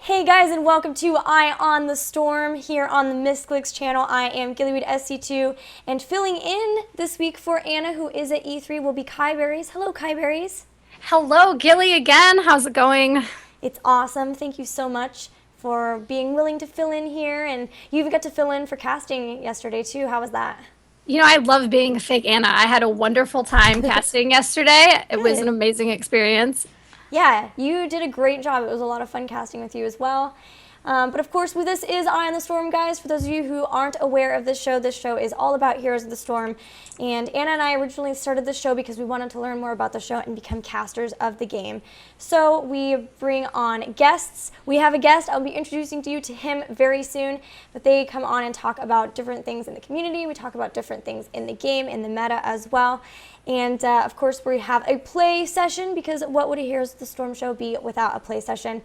Hey guys, and welcome to Eye on the Storm here on the Misscliks channel. I am Gillyweed SC2, and filling in this week for Anna, who is at E3, will be Kyberries. Hello, Kyberries. Hello, Gilly again. How's it going? It's awesome. Thank you so much for being willing to fill in here, and you even got to fill in for casting yesterday too. How was that? I love being a fake Anna. I had a wonderful time casting yesterday. It was an Good. amazing experience. Yeah, you did a great job. It was a lot of fun casting with you as well. But of course, this is Eye on the Storm, guys. For those of you who aren't aware of this show is all about Heroes of the Storm. And Anna and I originally started this show because we wanted to learn more about the show and become casters of the game. So we bring on guests. We have a guest. I'll be introducing you to him very soon. But they come on and talk about different things in the community. We talk about different things in the game, in the meta as well. And of course, we have a play session, because what would a Heroes of the Storm show be without a play session?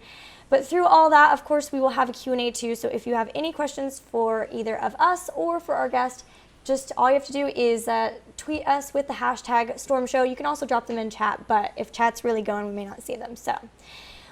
But through all that, of course, we will have a Q&A too. So if you have any questions for either of us or for our guest, just all you have to do is tweet us with the hashtag Storm Show. You can also drop them in chat, but if chat's really going, we may not see them. So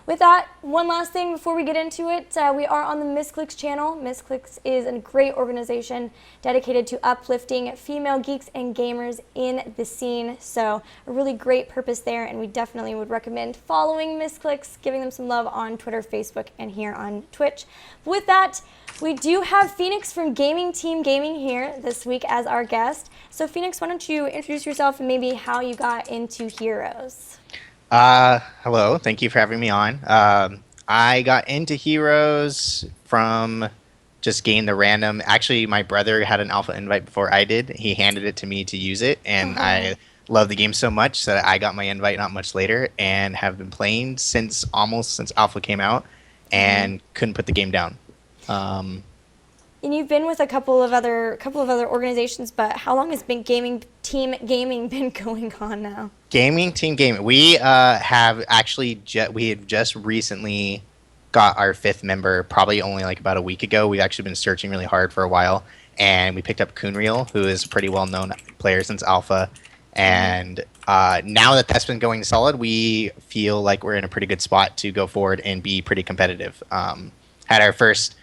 with that, one last thing before we get into it, we are on the Misscliks channel. Misscliks is a great organization dedicated to uplifting female geeks and gamers in the scene. So a really great purpose there, and we definitely would recommend following Misscliks, giving them some love on Twitter, Facebook, and here on Twitch. But with that, we do have Phoenix from Gaming Team Gaming here this week as our guest. So Phoenix, why don't you introduce yourself and maybe how you got into Heroes? Hello. Thank you for having me on. I got into Heroes from just getting the random. Actually, my brother had an alpha invite before I did. He handed it to me to use it, and I love the game so much that I got my invite not much later, and have been playing since alpha came out, and couldn't put the game down. And you've been with a couple of other organizations, but how long has Gaming Team Gaming been going on now? Gaming Team Gaming. We have actually we had just recently got our 5th member, probably only like about a week ago. We've actually been searching really hard for a while, and we picked up Kunriel, who is a pretty well-known player since alpha. And now that that's been going solid, we feel like we're in a pretty good spot to go forward and be pretty competitive. Had our first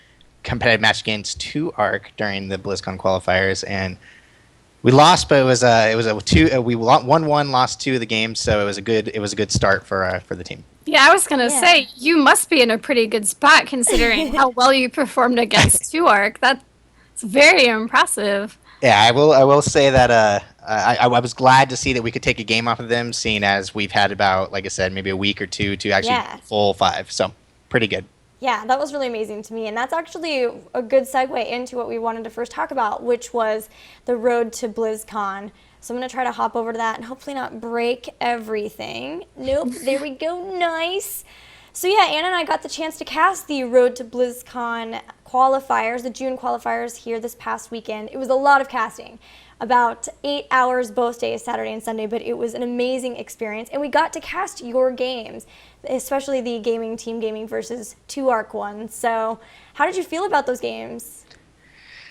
competitive match against 2ARC during the BlizzCon qualifiers, and we lost, but it was a two. We won 1, lost 2 of the games, so it was a good start for the team. Yeah, I was gonna say you must be in a pretty good spot considering how well you performed against 2ARC. That's very impressive. Yeah, I will say that I was glad to see that we could take a game off of them, seeing as we've had about, like I said, maybe a week or two to actually full 5. So pretty good. Yeah, that was really amazing to me, and that's actually a good segue into what we wanted to first talk about, which was the road to BlizzCon. So I'm going to try to hop over to that and hopefully not break everything. Nope, there we go, nice. So yeah, Anna and I got the chance to cast the Road to BlizzCon qualifiers, the June qualifiers here this past weekend. It was a lot of casting, about 8 hours both days, Saturday and Sunday, but it was an amazing experience. And we got to cast your games, especially the Gaming Team Gaming versus 2ARC one. So how did you feel about those games?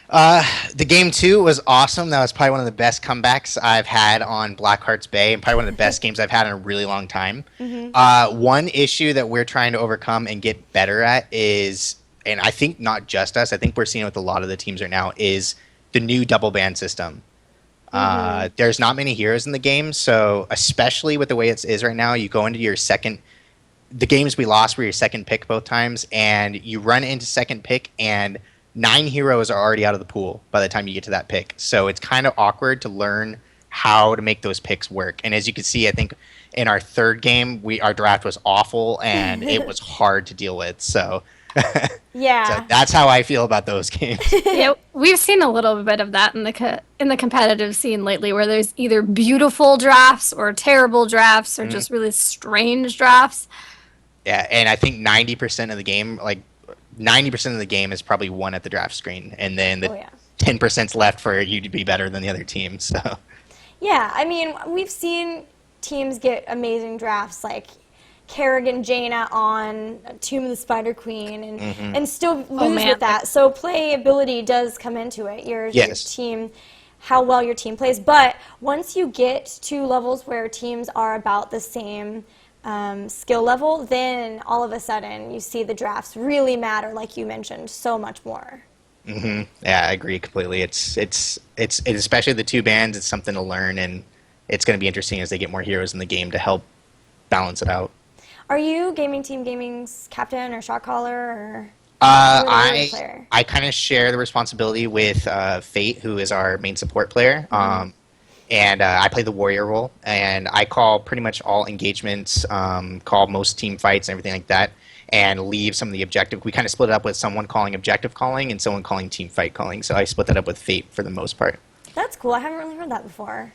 The game 2 was awesome. That was probably one of the best comebacks I've had on Blackheart's Bay, and probably one of the best games I've had in a really long time. One issue that we're trying to overcome and get better at is, and I think not just us, I think we're seeing it with a lot of the teams right now, is the new double ban system. There's not many heroes in the game, so especially with the way it is right now, you go into your second. The games we lost were your second pick both times, and you run into second pick, and 9 heroes are already out of the pool by the time you get to that pick. So it's kind of awkward to learn how to make those picks work. And as you can see, I think in our 3rd game, our draft was awful, and it was hard to deal with. So yeah, so that's how I feel about those games. Yeah, we've seen a little bit of that in the competitive scene lately, where there's either beautiful drafts or terrible drafts or just really strange drafts. Yeah, and I think 90% of the game, like 90% of the game, is probably won at the draft screen, and then the 10%'s left for you to be better than the other team. So yeah, I mean, we've seen teams get amazing drafts like Kerrigan Jaina on Tomb of the Spider Queen and still lose with that. So playability does come into it. Your team, how well your team plays. But once you get to levels where teams are about the same skill level, then all of a sudden you see the drafts really matter, like you mentioned, so much more. Yeah, I agree completely. It's especially the two bands. It's something to learn, and it's going to be interesting as they get more heroes in the game to help balance it out. Are you Team Gaming's captain or shot caller, or I kind of share the responsibility with Fate, who is our main support player. And I play the warrior role, and I call pretty much all engagements, call most team fights and everything like that, and leave some of the objective. We kind of split it up with someone calling objective calling and someone calling team fight calling. So I split that up with Fate for the most part. That's cool. I haven't really heard that before.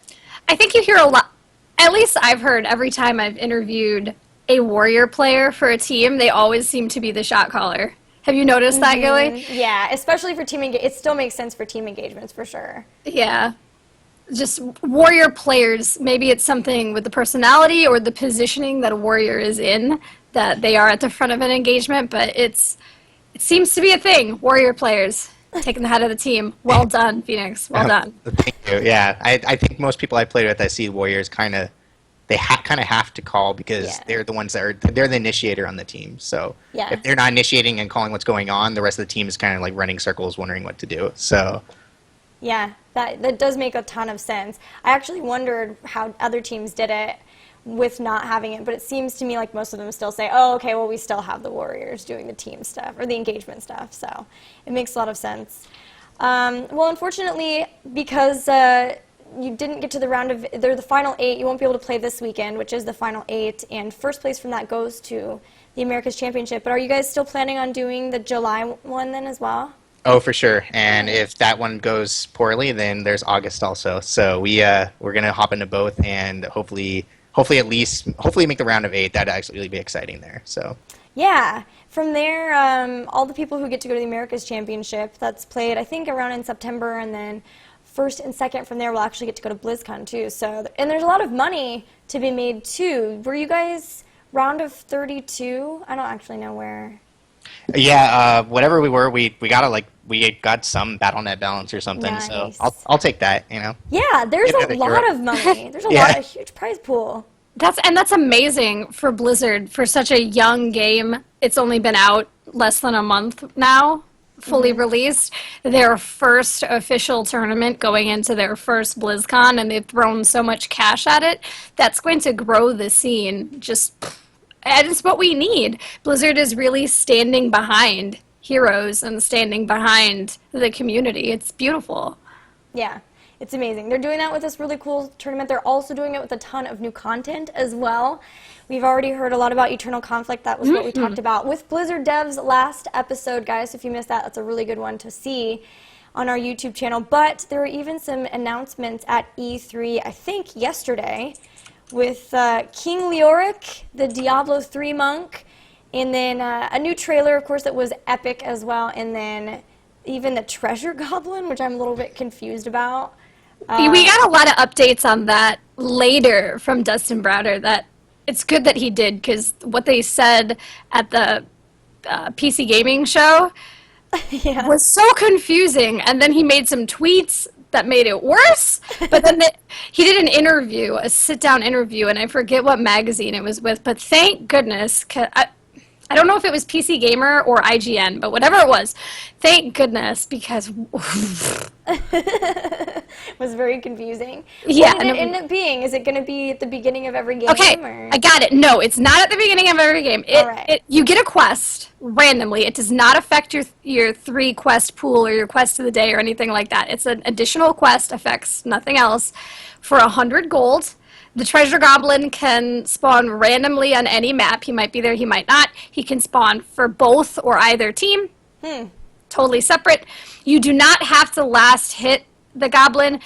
I think you hear a lot, at least I've heard every time I've interviewed a warrior player for a team, they always seem to be the shot caller. Have you noticed that, Gilly? Yeah, especially for team engagement. It still makes sense for team engagements for sure. Yeah. Just warrior players, maybe it's something with the personality or the positioning that a warrior is in, that they are at the front of an engagement, but it seems to be a thing. Warrior players taking the head of the team. Well done, Phoenix. Well done. Thank you. Yeah, I think most people I played with, I see warriors kind of have to call because they're the ones they're the initiator on the team. So if they're not initiating and calling what's going on, the rest of the team is kind of like running circles, wondering what to do. So. Yeah, that does make a ton of sense. I actually wondered how other teams did it with not having it, but it seems to me like most of them still say, oh, okay, well, we still have the warriors doing the team stuff or the engagement stuff, so it makes a lot of sense. Well, unfortunately, because you didn't get to the final 8, you won't be able to play this weekend, which is the final 8, and first place from that goes to the America's Championship. But are you guys still planning on doing the July one then as well? Oh, for sure. And if that one goes poorly, then there's August also. So we're gonna hop into both and hopefully make the round of 8. That'd actually really be exciting there. So. Yeah. From there, all the people who get to go to the America's Championship, that's played I think around in September, and then first and second from there will actually get to go to BlizzCon too. So and there's a lot of money to be made too. Were you guys round of 32? I don't actually know where. Yeah, whatever we were, we got some BattleNet balance or something. Nice. So I'll take that. You know. Yeah, there's a lot of money. There's a huge prize pool. That's amazing for Blizzard for such a young game. It's only been out less than a month now, fully released. Their first official tournament going into their first BlizzCon, and they've thrown so much cash at it. That's going to grow the scene. And it's what we need. Blizzard is really standing behind heroes and standing behind the community. It's beautiful. Yeah, it's amazing. They're doing that with this really cool tournament. They're also doing it with a ton of new content as well. We've already heard a lot about Eternal Conflict. That was what we talked about with Blizzard Dev's last episode, guys. If you missed that, that's a really good one to see on our YouTube channel. But there were even some announcements at E3, I think yesterday, with King Leoric, the Diablo 3 monk, and then a new trailer, of course, that was epic as well, and then even the Treasure Goblin, which I'm a little bit confused about. We got a lot of updates on that later from Dustin Browder. That it's good that he did, because what they said at the PC gaming show was so confusing, and then he made some tweets that made it worse. But then he did an interview, a sit-down interview, and I forget what magazine it was with, but thank goodness, I don't know if it was PC Gamer or IGN, but whatever it was, thank goodness, because it was very confusing. Yeah. What did it end up being? Is it going to be at the beginning of every game? Okay, or? I got it. No, it's not at the beginning of every game. You get a quest randomly. It does not affect your 3 quest pool or your quest of the day or anything like that. It's an additional quest, affects nothing else, for 100 gold. The Treasure Goblin can spawn randomly on any map. He might be there, he might not. He can spawn for both or either team. Totally separate. You do not have to last hit the Goblin.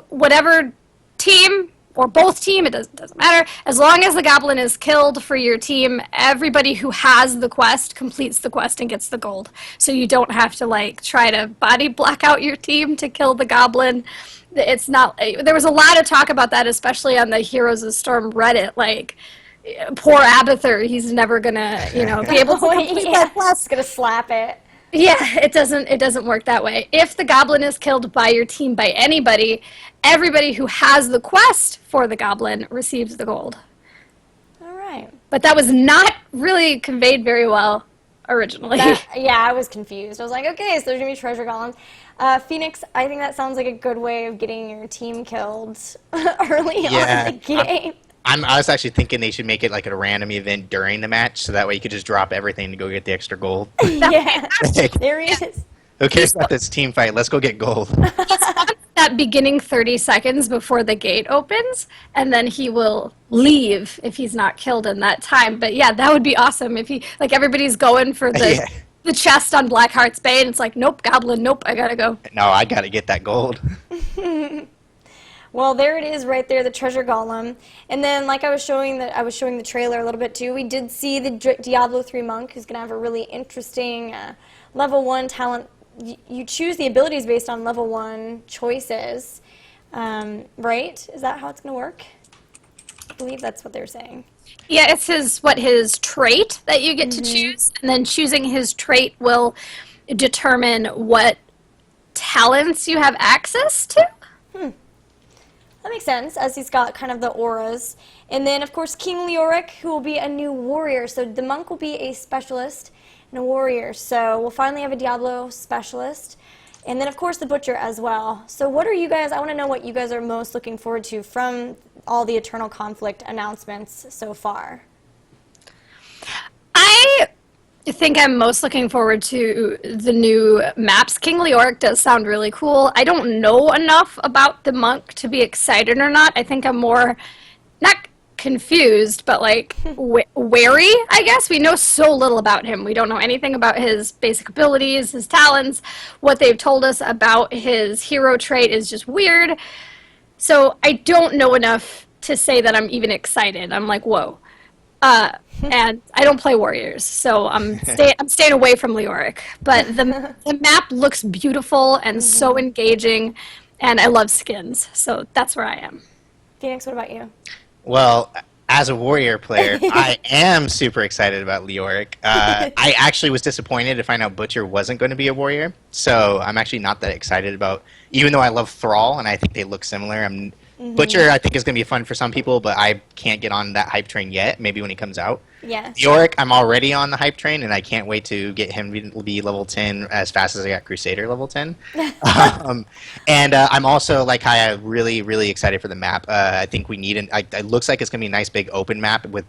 Whatever team or both team, it doesn't matter. As long as the Goblin is killed for your team, everybody who has the quest completes the quest and gets the gold. So you don't have to try to body block out your team to kill the Goblin. It's not. There was a lot of talk about that, especially on the Heroes of Storm Reddit. Poor Abathur, he's never gonna, be able to complete that quest. He's gonna slap it. Yeah, it doesn't work that way. If the Goblin is killed by your team, by anybody, everybody who has the quest for the Goblin receives the gold. All right. right. But that was not really conveyed very well originally. Yeah, I was confused. I was like, okay, so there's going to be treasure golems. Phoenix, I think that sounds like a good way of getting your team killed early on in the game. I was actually thinking they should make it like a random event during the match, so that way you could just drop everything to go get the extra gold. Yeah, there he is. Who cares about this team fight? Let's go get gold. That beginning 30 seconds before the gate opens, and then he will leave if he's not killed in that time. But yeah, that would be awesome if he, like, everybody's going for the chest on Blackheart's Bay, and it's like, nope, Goblin, nope, I gotta go. No, I gotta get that gold. Well, there it is right there, the treasure golem. And then, like I was showing the trailer a little bit too, we did see the Diablo 3 monk, who's going to have a really interesting level 1 talent. You choose the abilities based on level 1 choices, right? Is that how it's going to work? I believe that's what they're saying. Yeah, it's his trait that you get to choose, and then choosing his trait will determine what talents you have access to. That makes sense, as he's got kind of the auras. And then, of course, King Leoric, who will be a new warrior. So the monk will be a specialist and a warrior. So we'll finally have a Diablo specialist. And then, of course, the Butcher as well. So what are you guys, I want to know what you guys are most looking forward to from all the Eternal Conflict announcements so far. I think I'm most looking forward to the new maps. King Leoric does sound really cool. I don't know enough about the monk to be excited or not. I think I'm more, not confused, but like wary, I guess. We know so little about him. We don't know anything about his basic abilities, his talents. What they've told us about his hero trait is just weird. So I don't know enough to say that I'm even excited. I'm like, whoa. And I don't play warriors, so I'm staying away from Leoric. But the map looks beautiful and so engaging, and I love skins, so that's where I am. Phoenix, what about you? Well, as a warrior player, I am super excited about Leoric. I actually was disappointed to find out Butcher wasn't going to be a warrior, so I'm actually not that excited about, even though I love Thrall, and I think they look similar. Butcher, I think, is going to be fun for some people, but I can't get on that hype train yet, maybe when he comes out. Yeah. Leoric, I'm already on the hype train, and I can't wait to get him to be level 10 as fast as I got Crusader level 10. And I'm also, like Kaya, really, really excited for the map. I think we need it looks like it's going to be a nice big open map with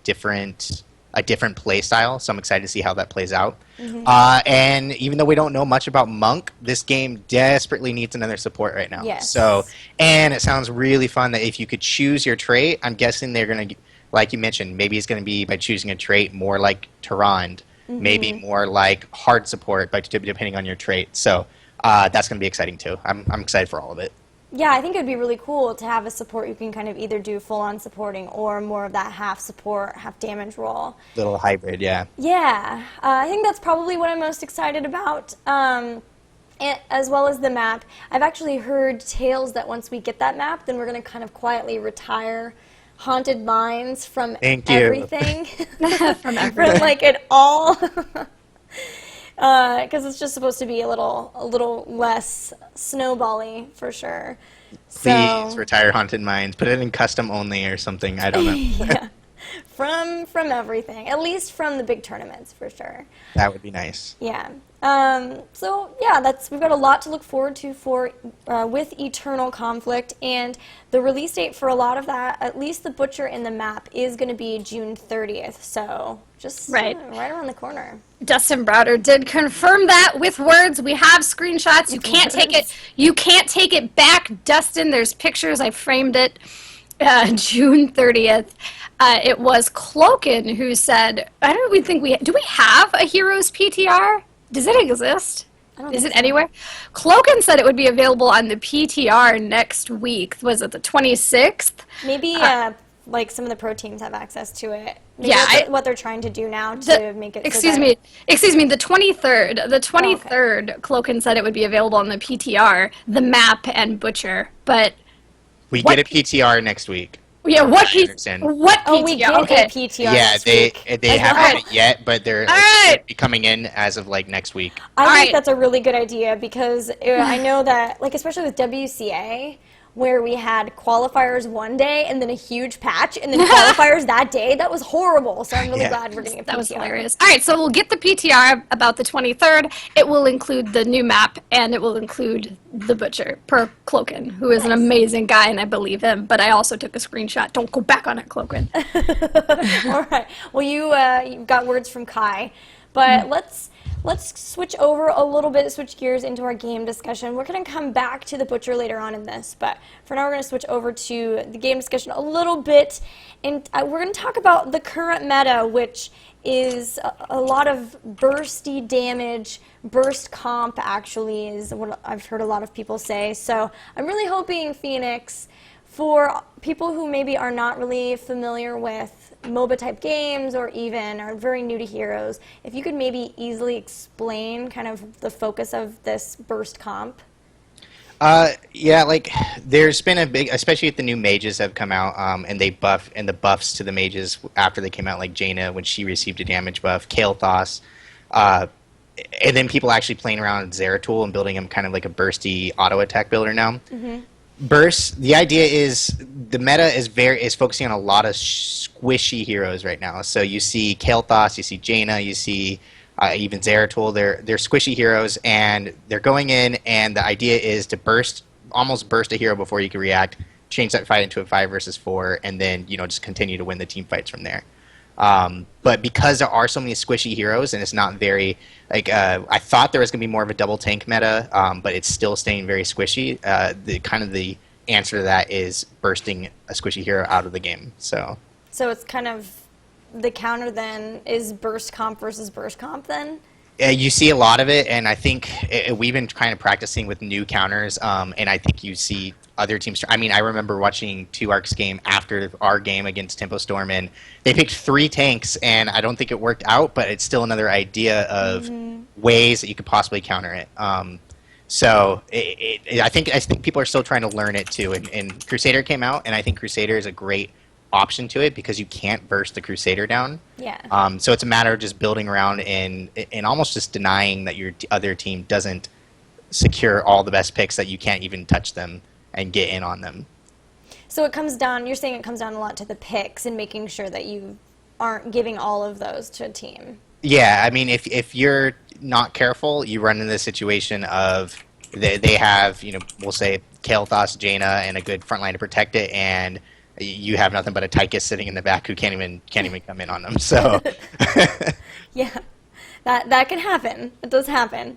a different play style, so I'm excited to see how that plays out. And even though we don't know much about Monk, this game desperately needs another support right now. Yes. So, and it sounds really fun that if you could choose your trait, I'm guessing they're going to, like you mentioned, maybe it's going to be by choosing a trait more like Tyrande, maybe more like hard support, depending on your trait. So that's going to be exciting too. I'm excited for all of it. Yeah, I think it would be really cool to have a support you can kind of either do full-on supporting or more of that half support, half damage role. Little hybrid, yeah. Yeah, I think that's probably what I'm most excited about, as well as the map. I've actually heard tales that once we get that map, then we're going to kind of quietly retire Haunted Mines from everything. From everything. From like it all. Because it's just supposed to be a little less snowbally for sure. Please retire Haunted Mines. Put it in custom only or something. I don't know. Yeah, from everything, at least from the big tournaments for sure. That would be nice. Yeah. So yeah, we've got a lot to look forward to with Eternal Conflict, and the release date for a lot of that, at least the Butcher in the map, is going to be June 30th. So just right around the corner. Dustin Browder did confirm that with words. We have screenshots. You can't take it. You can't take it back, Dustin. There's pictures. I framed it. June 30th. It was Cloaken who said, I don't even think do we have a Heroes PTR? Does it exist? Is it anywhere? Cloaken said it would be available on the PTR next week. Was it the 26th? Maybe like some of the pro teams have access to it. Maybe yeah, that's what they're trying to do now to make it. Excuse me. The 23rd. The 23rd. Okay. Cloaken said it would be available on the PTR, the map, and Butcher. But we get a PTR next week. Yeah, what PTR? Oh, we get a PTR. Yeah, they haven't had it yet, but they're be coming in as of like next week. I think that's a really good idea because I know that, like, especially with WCA, where we had qualifiers one day and then a huge patch and then qualifiers that day. That was horrible. So I'm really glad we're getting a PTR. That was hilarious. All right, so we'll get the PTR about the 23rd. It will include the new map, and it will include the Butcher, per Cloaken, who is an amazing guy, and I believe him. But I also took a screenshot. Don't go back on it, Cloaken. All right. Well, you got words from Kai. But let's switch over a little bit, switch gears into our game discussion. We're going to come back to the Butcher later on in this, but for now we're going to switch over to the game discussion a little bit, and we're going to talk about the current meta, which is a lot of bursty damage. Burst comp actually is what I've heard a lot of people say. So I'm really hoping, Phoenix, for people who maybe are not really familiar with MOBA type games or even are very new to Heroes, if you could maybe easily explain kind of the focus of this burst comp. Yeah, like there's been a big, especially if the new mages have come out, and they buff, and the buffs to the mages after they came out, like Jaina when she received a damage buff, Kael'thas, and then people actually playing around with Zeratul and building him kind of like a bursty auto attack builder now. Burst, the idea is the meta is focusing on a lot of squishy heroes right now. So you see Kael'thas, you see Jaina, you see even Zeratul. They're squishy heroes, and they're going in, and the idea is to almost burst a hero before you can react, change that fight into a 5 versus 4, and then just continue to win the team fights from there. But because there are so many squishy heroes, and it's not very I thought there was going to be more of a double tank meta, but it's still staying very squishy. The answer to that is bursting a squishy hero out of the game. So it's kind of the counter then is burst comp versus burst comp then? You see a lot of it, and I think we've been kind of practicing with new counters, and I think you see other teams. I mean, I remember watching 2Arc's game after our game against Tempo Storm, and they picked 3 tanks, and I don't think it worked out, but it's still another idea of ways that you could possibly counter it. So I think people are still trying to learn it too, and Crusader came out, and I think Crusader is a great option to it because you can't burst the Crusader down. Yeah. So it's a matter of just building around and almost just denying that your other team doesn't secure all the best picks, that you can't even touch them and get in on them. So it comes down, you're saying it comes down a lot to the picks and making sure that you aren't giving all of those to a team. Yeah, I mean, if you're not careful, you run into the situation of they have, we'll say Kael'thas, Jaina, and a good front line to protect it, and you have nothing but a Tychus sitting in the back who can't even come in on them. So yeah, that can happen. It does happen.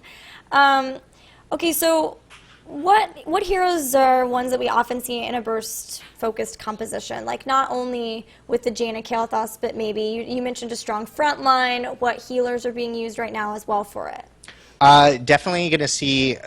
Okay, so what heroes are ones that we often see in a burst-focused composition? Like not only with the Jaina Kael'thas, but maybe you mentioned a strong front line. What healers are being used right now as well for it? Definitely going to see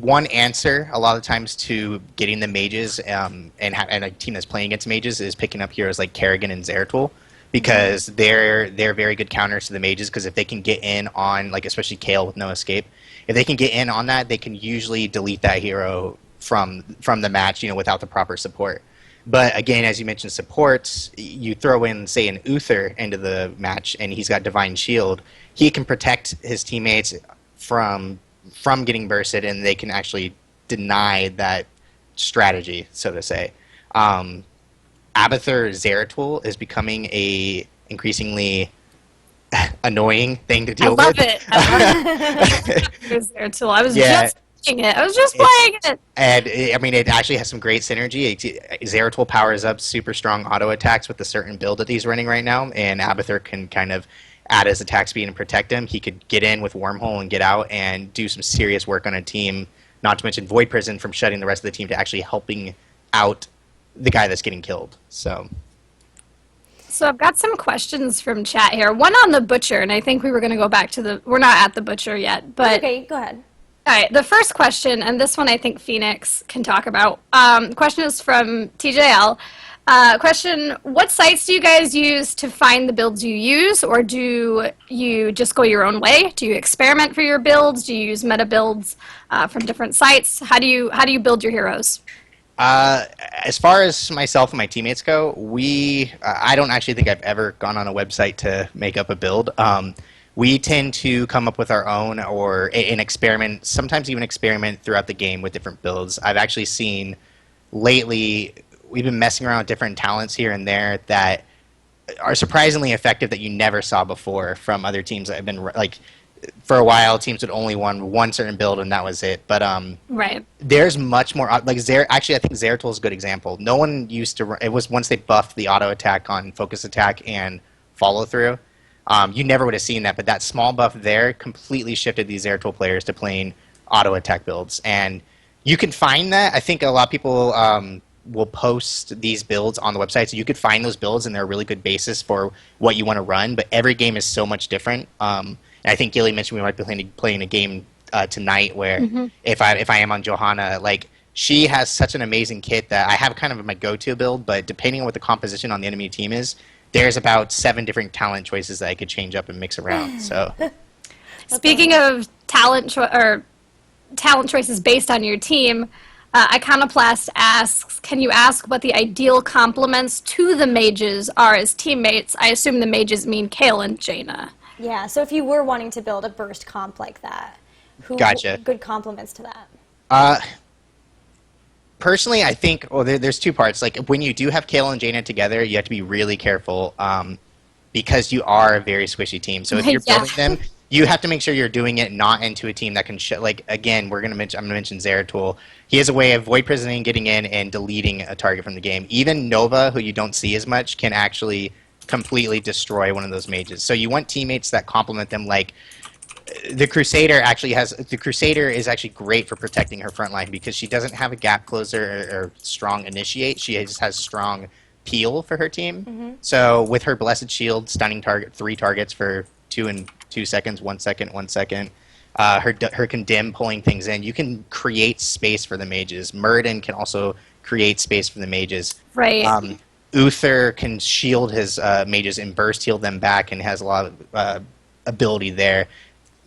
one answer a lot of times to getting the mages, and a team that's playing against mages is picking up heroes like Kerrigan and Zeratul, because they're very good counters to the mages, because if they can get in on, like especially Kael with no escape, if they can get in on that, they can usually delete that hero from the match, without the proper support. But again, as you mentioned, supports, you throw in, say, an Uther into the match, and he's got Divine Shield, he can protect his teammates from getting bursted, and they can actually deny that strategy, so to say. Abathur Zeratul is becoming a increasingly annoying thing to deal with. I love it. Zeratul. I was just playing it. And I mean, it actually has some great synergy. Zeratul powers up super strong auto attacks with a certain build that he's running right now, and Abathur can kind of add his attack speed and protect him. He could get in with Wormhole and get out and do some serious work on a team, not to mention Void Prison from shutting the rest of the team to actually helping out the guy that's getting killed. So I've got some questions from chat here. One on the Butcher, and I think we were going to go back to we're not at the Butcher yet, but okay, go ahead. All right, the first question, and this one I think Phoenix can talk about. The question is from TJL. Question, what sites do you guys use to find the builds you use, or do you just go your own way? Do you experiment for your builds? Do you use meta builds from different sites? How do you build your heroes? As far as myself and my teammates go, I don't actually think I've ever gone on a website to make up a build. We tend to come up with our own or an experiment, sometimes even experiment throughout the game with different builds. I've actually seen lately we've been messing around with different talents here and there that are surprisingly effective that you never saw before from other teams that have been like. For a while, teams would only run one certain build and that was it. But right. there's much more. Like actually, I think Zeratul is a good example. No one used to. It was once they buffed the auto attack on focus attack and follow through. You never would have seen that. But that small buff there completely shifted these Zeratul players to playing auto attack builds, and you can find that. I think a lot of people will post these builds on the website, so you could find those builds, and they're a really good basis for what you want to run. But every game is so much different. And I think Gilly mentioned we might be playing a game tonight where if I am on Johanna, like she has such an amazing kit that I have kind of my go-to build, but depending on what the composition on the enemy team is, there's about 7 different talent choices that I could change up and mix around. So, speaking of talent choices based on your team, Iconoplast asks, can you ask what the ideal complements to the mages are as teammates? I assume the mages mean Kale and Jaina. Yeah, so if you were wanting to build a burst comp like that, who Gotcha. good compliments to that? Personally, I think there's 2 parts. Like when you do have Kale and Jaina together, you have to be really careful because you are a very squishy team. So if you're building them, you have to make sure you're doing it not into a team that can like again, I'm gonna mention Zeratul. He has a way of void prisoning, getting in, and deleting a target from the game. Even Nova, who you don't see as much, can actually completely destroy one of those mages. So you want teammates that complement them. Like the Crusader is actually great for protecting her front line because she doesn't have a gap closer or strong initiate. She just has strong peel for her team. So with her Blessed Shield, stunning 3 targets for 2 seconds, 1 second, 1 second. Her Condemn pulling things in. You can create space for the mages. Muradin can also create space for the mages. Right. Uther can shield his mages and burst heal them back and has a lot of ability there.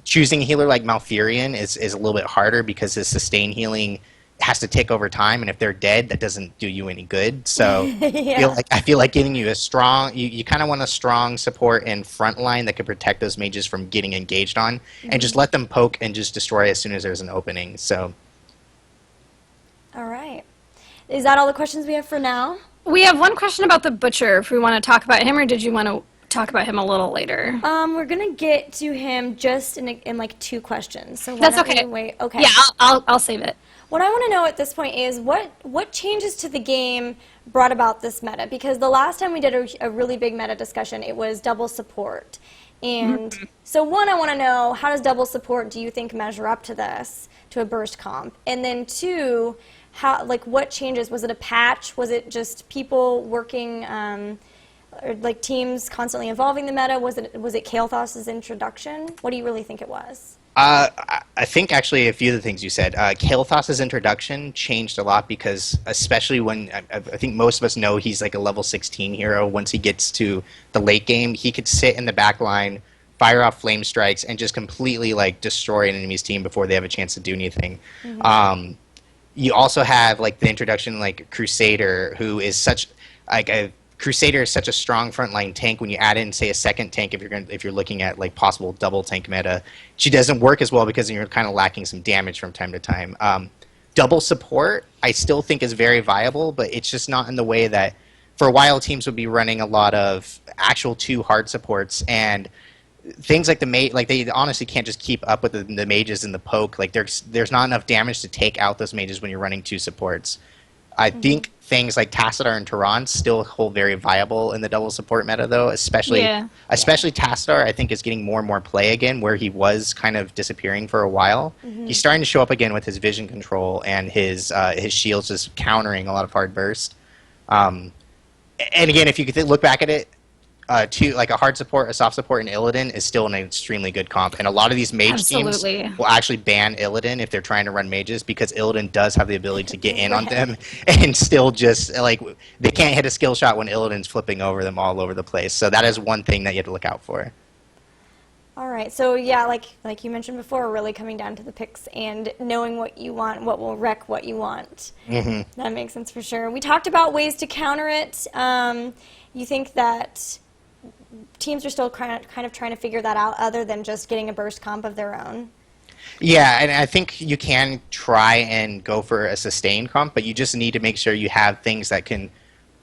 Choosing a healer like Malfurion is a little bit harder because his sustain healing has to tick over time, and if they're dead, that doesn't do you any good. So I feel like giving you a strong, you kind of want a strong support in front line that can protect those mages from getting engaged on, and just let them poke and just destroy as soon as there's an opening. So, all right, is that all the questions we have for now? We have one question about the Butcher, if we want to talk about him, or did you want to talk about him a little later? We're going to get to him just in like 2 questions. So that's okay. Wait. Okay. Yeah, I'll save it. What I want to know at this point is what changes to the game brought about this meta? Because the last time we did a really big meta discussion, it was double support. And so one, I want to know, how does double support, do you think, measure up to this, to a burst comp? And then 2, what changes? Was it a patch? Was it just people working, or like teams constantly evolving the meta? Was it Kael'thas's introduction? What do you really think it was? I think actually a few of the things you said. Kael'thas's introduction changed a lot because, especially when I think most of us know he's like a level 16 hero. Once he gets to the late game, he could sit in the back line, fire off flame strikes, and just completely like destroy an enemy's team before they have a chance to do anything. You also have like the introduction like Crusader, who is such like a Crusader is such a strong frontline tank. When you add in, say, a second tank, if you're looking at like possible double tank meta, she doesn't work as well because you're kind of lacking some damage from time to time. Double support, I still think is very viable, but it's just not in the way that for a while teams would be running a lot of actual 2 hard supports and things like they honestly can't just keep up with the mages and the poke. Like there's not enough damage to take out those mages when you're running 2 supports. I think things like Tassadar and Tehran still hold very viable in the double support meta, though. Especially Tassadar, I think, is getting more and more play again, where he was kind of disappearing for a while. He's starting to show up again with his vision control and his shields just countering a lot of hard burst. And again, if you could look back at it, like a hard support, a soft support, and Illidan is still an extremely good comp. And a lot of these mage teams will actually ban Illidan if they're trying to run mages because Illidan does have the ability to get in on them and still just, like, they can't hit a skill shot when Illidan's flipping over them all over the place. So that is one thing that you have to look out for. All right, so yeah, like you mentioned before, really coming down to the picks and knowing what you want, what will wreck what you want. That makes sense for sure. We talked about ways to counter it. You think that teams are still kind of trying to figure that out other than just getting a burst comp of their own? Yeah, and I think you can try and go for a sustain comp, but you just need to make sure you have things that can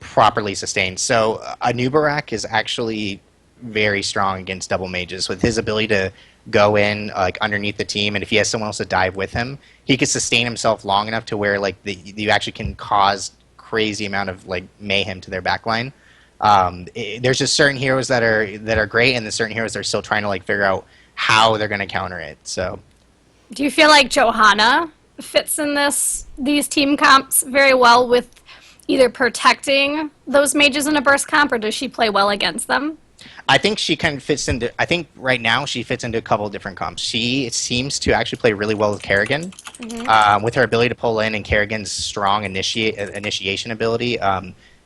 properly sustain. So Anubarak is actually very strong against double mages with his ability to go in like underneath the team, and if he has someone else to dive with him, he can sustain himself long enough to where like you actually can cause crazy amount of like mayhem to their backline. There's just certain heroes that are great, and there's certain heroes that are still trying to like figure out how they're going to counter it. So, Do you feel like Johanna fits in these team comps very well with either protecting those mages in a burst comp, or does she play well against them? I think she kind of fits into. I think right now she fits into a couple of different comps. She seems to actually play really well with Kerrigan, with her ability to pull in and Kerrigan's strong initiation ability.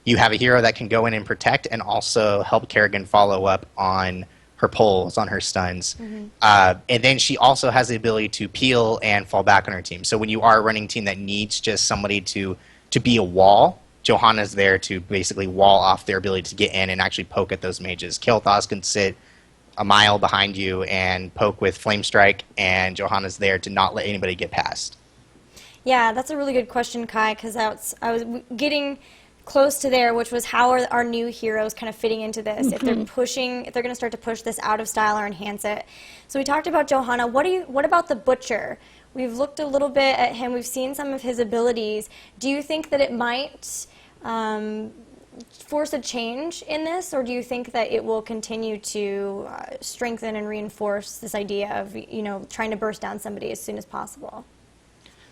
You have a hero that can go in and protect and also help Kerrigan follow up on her pulls, on her stuns. And then she also has the ability to peel and fall back on her team. So when you are running a team that needs just somebody to be a wall, Johanna's there to basically wall off their ability to get in and actually poke at those mages. Kilthos can sit a mile behind you and poke with Flame Strike, and Johanna's there to not let anybody get past. Yeah, that's a really good question, Kai, because I was getting close to there, which was how are our new heroes kind of fitting into this? If they're going to start to push this out of style or enhance it. So we talked about Johanna. What about the Butcher? We've looked a little bit at him. We've seen some of his abilities. Do you think that it might force a change in this, or do you think that it will continue to strengthen and reinforce this idea of trying to burst down somebody as soon as possible?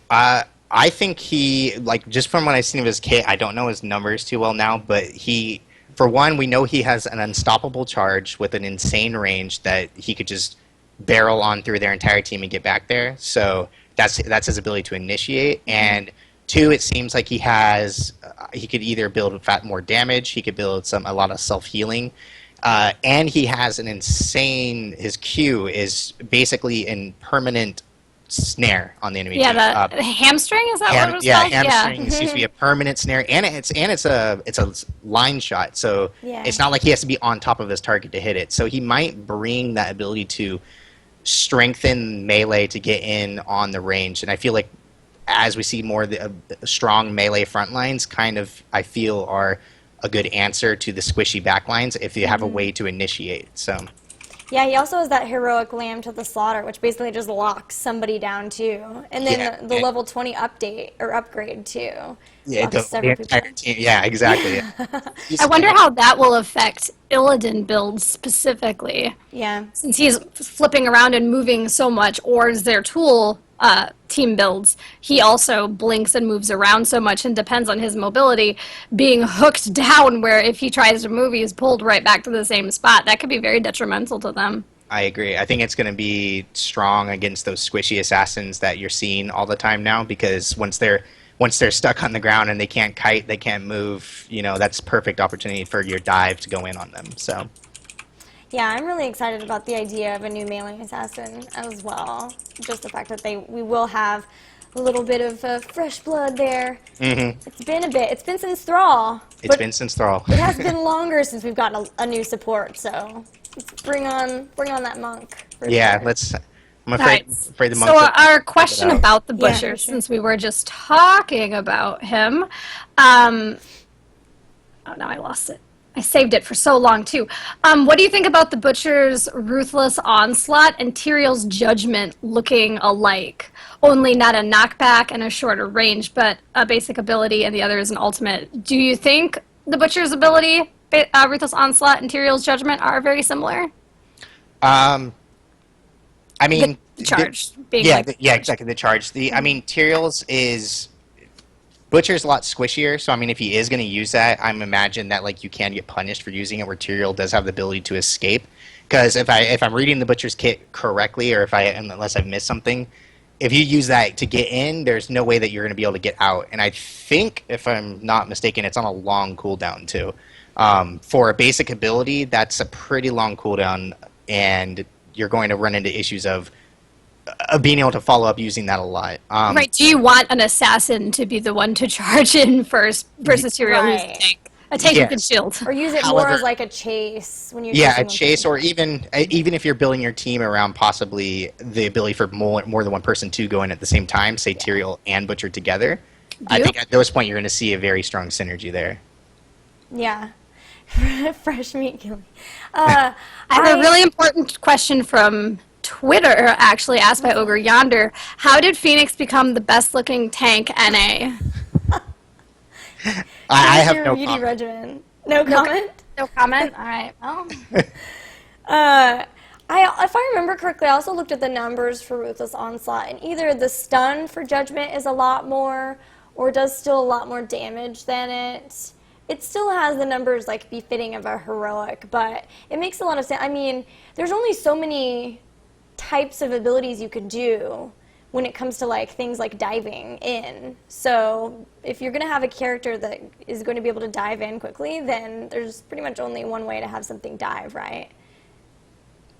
I think he, like, just from what I've seen of his kit, I don't know his numbers too well now, but he, for one, we know he has an unstoppable charge with an insane range that he could just barrel on through their entire team and get back there. So that's his ability to initiate. And two, it seems like he could either build more damage, he could build a lot of self-healing, and he has an insane, his Q is basically in permanent snare on the enemy. Yeah, the hamstring, is that what it was called? Hamstring seems to be a permanent snare, and it's a line shot, so it's not like he has to be on top of his target to hit it. So he might bring that ability to strengthen melee to get in on the range, and I feel like as we see more of the strong melee front lines, kind of I feel are a good answer to the squishy back lines if you have a way to initiate. So. Yeah, he also has that heroic lamb to the slaughter, which basically just locks somebody down too. And then the level 20 update or upgrade too. Yeah, yeah, exactly. I wonder how that will affect Illidan builds specifically. Yeah. Since he's flipping around and moving so much, or is their tool team builds, he also blinks and moves around so much and depends on his mobility being hooked down, where if he tries to move, he's pulled right back to the same spot. That could be very detrimental to them. I agree. I think it's going to be strong against those squishy assassins that you're seeing all the time now, because once they're stuck on the ground and they can't kite, they can't move, that's perfect opportunity for your dive to go in on them. So yeah, I'm really excited about the idea of a new melee assassin as well. Just the fact that we will have a little bit of fresh blood there. It's been a bit. It's been since Thrall. It's been since Thrall. It has been longer since we've gotten a new support. So let's bring on that monk. Yeah, sure. I'm afraid the monk. So our question about the Butcher, since we were just talking about him. Oh, now I lost it. I saved it for so long, too. What do you think about the Butcher's Ruthless Onslaught and Tyrael's Judgment looking alike? Only not a knockback and a shorter range, but a basic ability, and the other is an ultimate. Do you think the Butcher's ability, Ruthless Onslaught, and Tyrael's Judgment are very similar? I mean... The charge. Exactly, the charge. Tyrael's is... Butcher's a lot squishier, so if he is going to use that, I'm imagine that like you can get punished for using it, where Tyrael does have the ability to escape. Because if I'm reading the Butcher's kit correctly, or unless I've missed something, if you use that to get in, there's no way that you're going to be able to get out. And I think, if I'm not mistaken, it's on a long cooldown too. For a basic ability, that's a pretty long cooldown, and you're going to run into issues of being able to follow up using that a lot. Right. Do you want an assassin to be the one to charge in first versus Tyrael who's tank? A tank Yes. who can shield. Or use it more However- as like a chase when you're Yeah, a chasing chase, one or even if you're building your team around possibly the ability for more than one person to go in at the same time, say Tyrael and Butcher together. I think at those point you're going to see a very strong synergy there. Yeah. Fresh meat killing. I have a really important question from Twitter, actually, asked by Ogre Yonder. How did Phoenix become the best-looking tank NA? I have your no beauty comment. regimen. No comment? No comment? All right. Well, If I remember correctly, I also looked at the numbers for Ruthless Onslaught, and either the stun for Judgment is a lot more, or does still a lot more damage than it. It still has the numbers like befitting of a heroic, but it makes a lot of sense. I mean, there's only so many types of abilities you could do when it comes to like things like diving in. So if you're going to have a character that is going to be able to dive in quickly, then there's pretty much only one way to have something dive, right?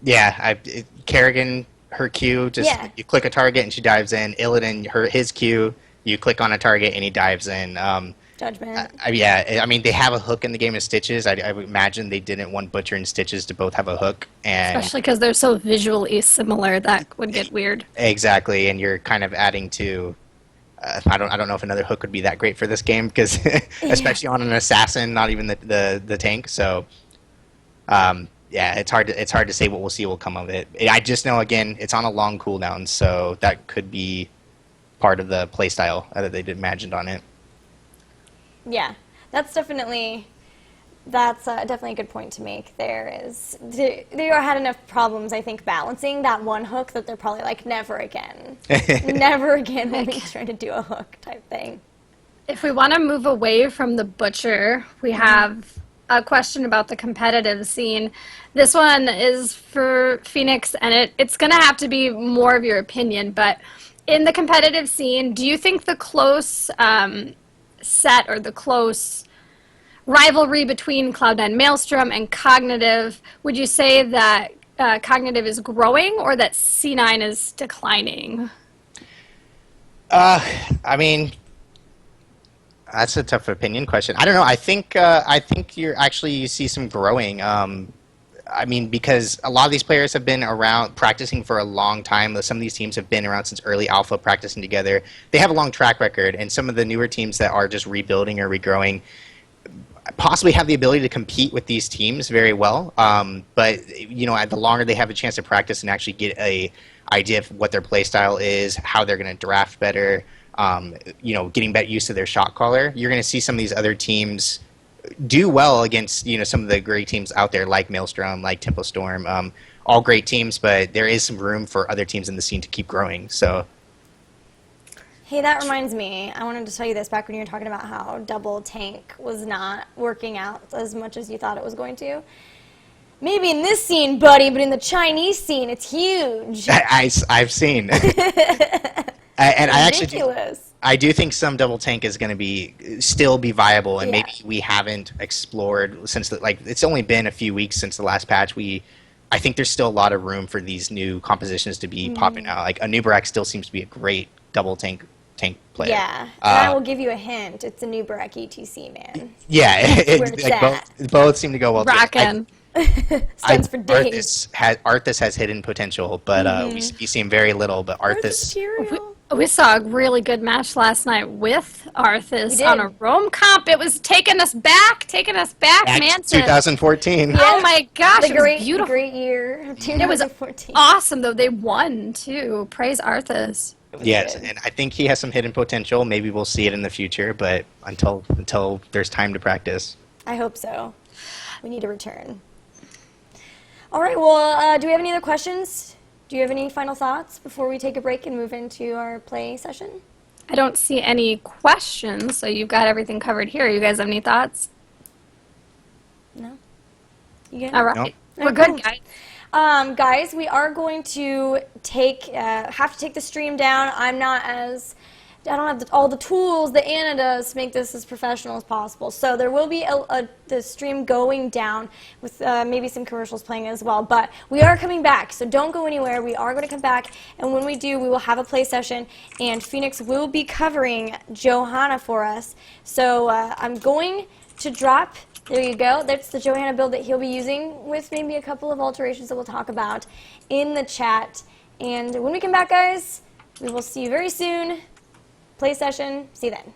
Yeah, Kerrigan, her Q, you click a target and she dives in. Illidan, his Q, you click on a target and he dives in. Judgment. Yeah, I mean, they have a hook in the game of Stitches. I would imagine they didn't want Butcher and Stitches to both have a hook. And especially because they're so visually similar, that would get weird. Exactly, and you're kind of adding to... I don't know if another hook would be that great for this game, because especially on an assassin, not even the tank. So, yeah, it's hard to say what will come of it. I just know, again, it's on a long cooldown, so that could be part of the playstyle that they'd imagined on it. Yeah, that's definitely a good point to make. They had enough problems, I think, balancing that one hook that they're probably like, never again. Never again will we try to do a hook type thing. If we want to move away from the Butcher, we have a question about the competitive scene. This one is for Phoenix, and it's going to have to be more of your opinion, but in the competitive scene, do you think the close set or the close rivalry between Cloud9 Maelstrom and Cognitive, would you say that Cognitive is growing or that C9 is declining? I mean, that's a tough opinion question. I don't know. I think you see some growing. I mean, because a lot of these players have been around practicing for a long time. Some of these teams have been around since early alpha, practicing together. They have a long track record, and some of the newer teams that are just rebuilding or regrowing possibly have the ability to compete with these teams very well. But the longer they have a chance to practice and actually get a idea of what their play style is, how they're going to draft better, getting better use of their shot caller, you're going to see some of these other teams do well against some of the great teams out there, like Maelstrom, like Tempo Storm. All great teams, but there is some room for other teams in the scene to keep growing. So. Hey, that reminds me. I wanted to tell you this back when you were talking about how double tank was not working out as much as you thought it was going to. Maybe in this scene, buddy, but in the Chinese scene, it's huge. I've seen. And I do think some double tank is going to still be viable, and maybe we haven't explored since it's only been a few weeks since the last patch. I think there's still a lot of room for these new compositions to be popping out. Like Anubarak still seems to be a great double tank player. Yeah, and I will give you a hint. It's a Anubarak ETC, man. Yeah, It's both seem to go well. Rockin'. Stands for days. Arthas has hidden potential, but we see him very little. But Arthas. We saw a really good match last night with Arthas on a Rome comp. It was taking us back, man. 2014. Yeah. Oh my gosh, The it was beautiful. great year of 2014. It was awesome, though. They won, too. Praise Arthas. Yes, and I think he has some hidden potential. Maybe we'll see it in the future, but until there's time to practice. I hope so. We need a return. All right, well, do we have any other questions? Do you have any final thoughts before we take a break and move into our play session? I don't see any questions, so you've got everything covered here. You guys have any thoughts? No? You good? All right. No. We're good, guys. Guys, we are going to have to take the stream down. I'm not as have all the tools that Anna does to make this as professional as possible. So there will be the stream going down with maybe some commercials playing as well. But we are coming back, so don't go anywhere. We are going to come back, and when we do, we will have a play session, and Phoenix will be covering Johanna for us. So I'm going to drop, there you go, that's the Johanna build that he'll be using with maybe a couple of alterations that we'll talk about in the chat. And when we come back, guys, we will see you very soon. Play session. See you then.